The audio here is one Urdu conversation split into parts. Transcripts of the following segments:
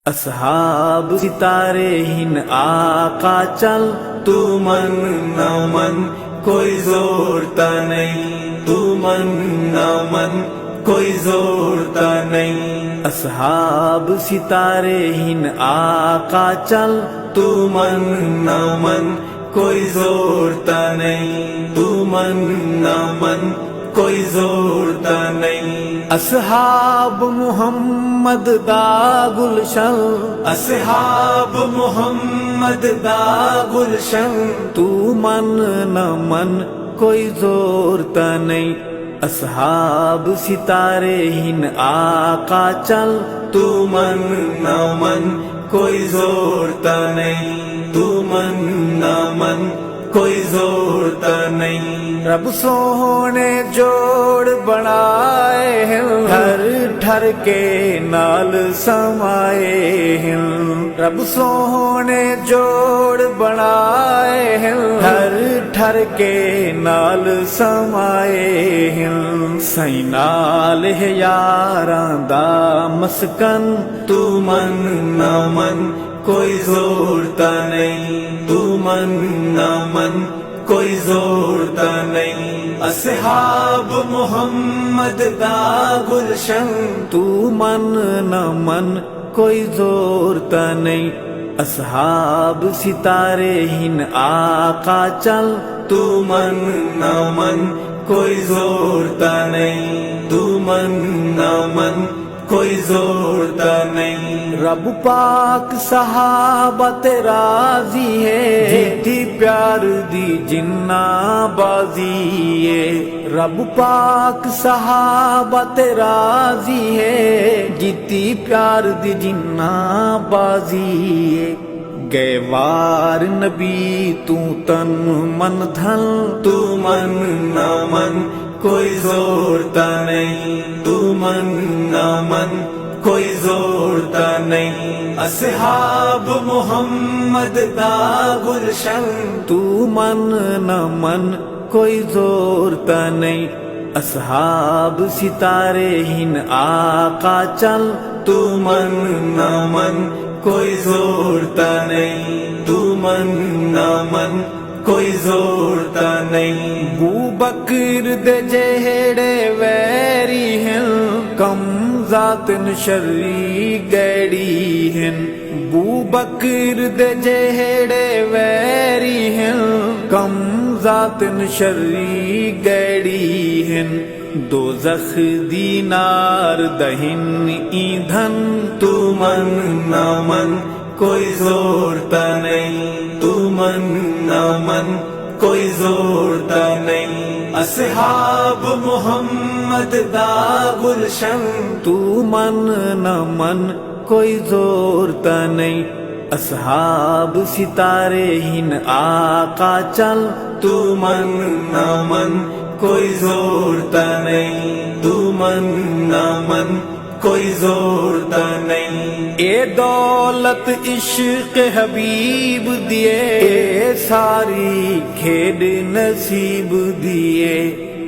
اصحاب ستارے ہن آقا چل، تو من نہ من کوئی زورتا نہیں، تو من نہ من کوئی زورتا نہیں۔ اصحاب ستارے ہن آقا چل، تو من نہ من کوئی زورتا نہیں، تو من نہ من کوئی زورتا نہیں۔ اصحاب محمد دا گلشن، اصحاب محمد دا گلشن، تو من نہ من کوئی زورتا نہیں۔ اصحاب ستارے ہن آقا چل، تو من نہ من کوئی زورتا نہیں، تو من نہ من کوئی زورتا نہیں۔ رب سونے جوڑ بنائے ہیں، ٹھر ٹھر کے نال سمائے ہیں۔ رب سونے جوڑ بنائے ہیں، ٹھر ٹھر کے نال سمائے ہیں۔ سائیں نال ہے یاراں دا مسکن، تو من نہ من کوئی زورتا نہیں، تو من نہ من کوئی زورتا نہیں۔ اصحاب محمد دا گلشن، تو من نہ من کوئی زورتا نہیں۔ اصحاب ستارے ہن آقا چل، تو من نہ من کوئی زورتا نہیں، تو من نہ من کوئی زورتا نہیں۔ رب پاک صحابہ تے راضی ہے، جیتی پیار دی جنہ بازی ہے۔ رب پاک صحابہ تے راضی ہے، جیتی پیار دی جنہ بازی ہے۔ گئے وار نبی تو تن من دھن، تو من نہ من کوئی زورتا نہیں، تو من نہ من کوئی زورتا نہیں۔ اصحاب محمد دا گلشن، تو من نہ من کوئی زورتا نہیں۔ اصحاب ستارے ہن آقا چل، تو من نہ من کوئی زورتا نہیں، تو من نہ من کوئی زورتا نہیں۔ بو بکر دے جہڑے ویری ہیں، کم ذاتن شری گیڑی ہیں۔ بو بکر دے جہڑے ویری ہیں، کم ذاتن شری گیڑی ہیں۔ دوزخ دی نار دہن ایندھن، تو من نہ من کوئی زورتا نہیں، تو من نہ من کوئی زورتا نہیں۔ اصحاب محمد دا گلشن، تو من نہ من کوئی زورتا نہیں۔ اصحاب ستارے ہن آقا چل، تو من نہ من کوئی زورتا نہیں، تو من نہ من کوئی زورتا نہیں۔ اے دولت عشق حبیب دیے، اے ساری کھیڈ نصیب دیے۔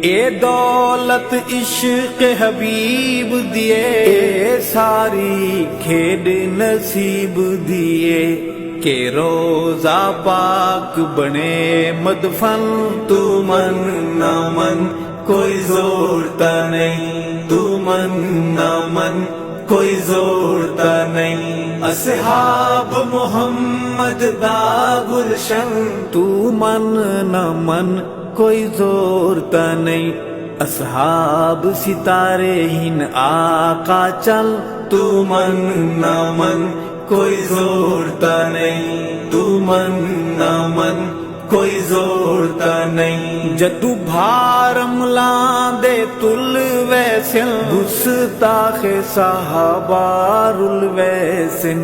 اے دولت عشق حبیب دیے، اے ساری کھیڈ نصیب دیے۔ کہ روزہ پاک بنے مدفن، تو من نہ من کوئی زورتا نہیں، تو من نہ من کوئی زورتا نہیں۔ اصحاب محمد دا گلشن، تو من نہ من کوئی زورتا نہیں۔ اصحاب ستارے ہن آقا چل، تو من نہ من کوئی زورتا نہیں، تو من نہ من کوئی زورتا نہیں۔ جدو بھارم لاندے تل ویسن، گستاخ صحابہ رل ویسن۔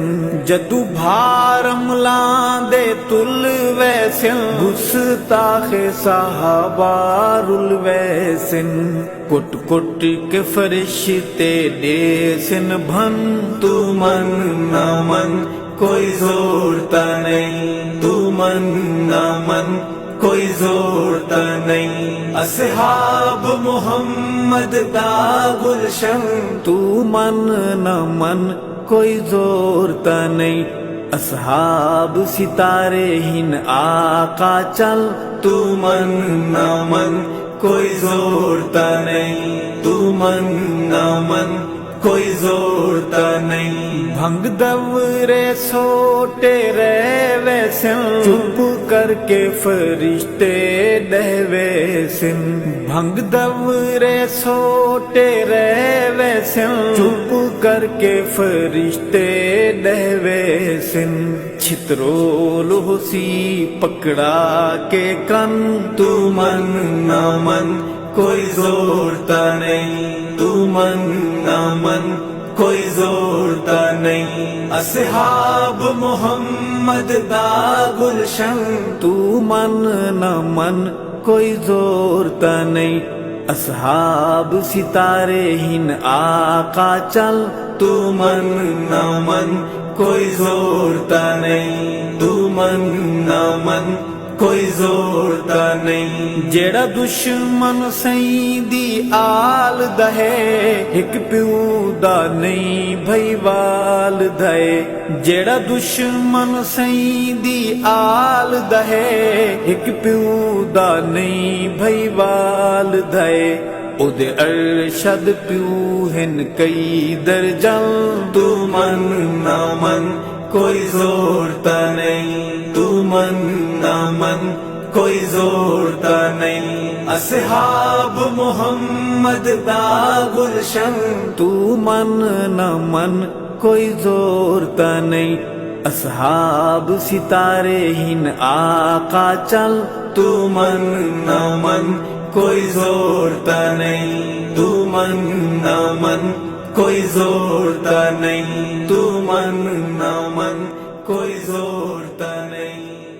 جدو بھارم لاندے تل ویسن، گستاخ صحابہ رل ویسن۔ کٹ کٹ کے فرشتے دیسن بھن، تو من نہ من کوئی زورتا نہیں، تو من نہ من کوئی زورتا نہیں۔ اصحاب محمد دا گلشن، تو من نہ من کوئی زورتا نہیں اصحاب ستارے ہن آقا چل تو من نہ من کوئی زورتا نہیں تو من نہ من کوئی زورتا نہیں بھنگ دورے سوٹے رہوے سن چپ کر کے فرشتے ڈہوے سن بھنگ دورے سوٹے رہوے سن چپ کر کے فرشتے ڈہوے سن چھترول ہوسی پکڑا کے کن تو من نہ من کوئی زورتا نہیں تو من نہ من کوئی زورتا نہیں اصحاب محمد دا گلشن تو من نہ من کوئی زورتا نہیں اصحاب ستارے ہن آقا چل تو من نہ من کوئی زورتا نہیں تو من نہ من کوئی زورتا نہیں جیڑا دشمن سائیں دی آل دہے ایک پیو دا نہیں بھائی وال دہے جیڑا دشمن سائیں دی آل دہے ایک پیو دا نہیں بھائی وال دہے او دے ارشد پیو ہن کئی درجل تو من نہ من کوئی زورتا نہیں تو من نہ من کوئی زورتا نہیں اصحاب محمد دا گلشن تو من نہ من کوئی زورتا نہیں اصحاب ستارے ہن آقا چل تو من نہ من کوئی زورتا نہیں تو من نہ من کوئی زورتا نہیں تو من نہ من کوئی زورتا نہیں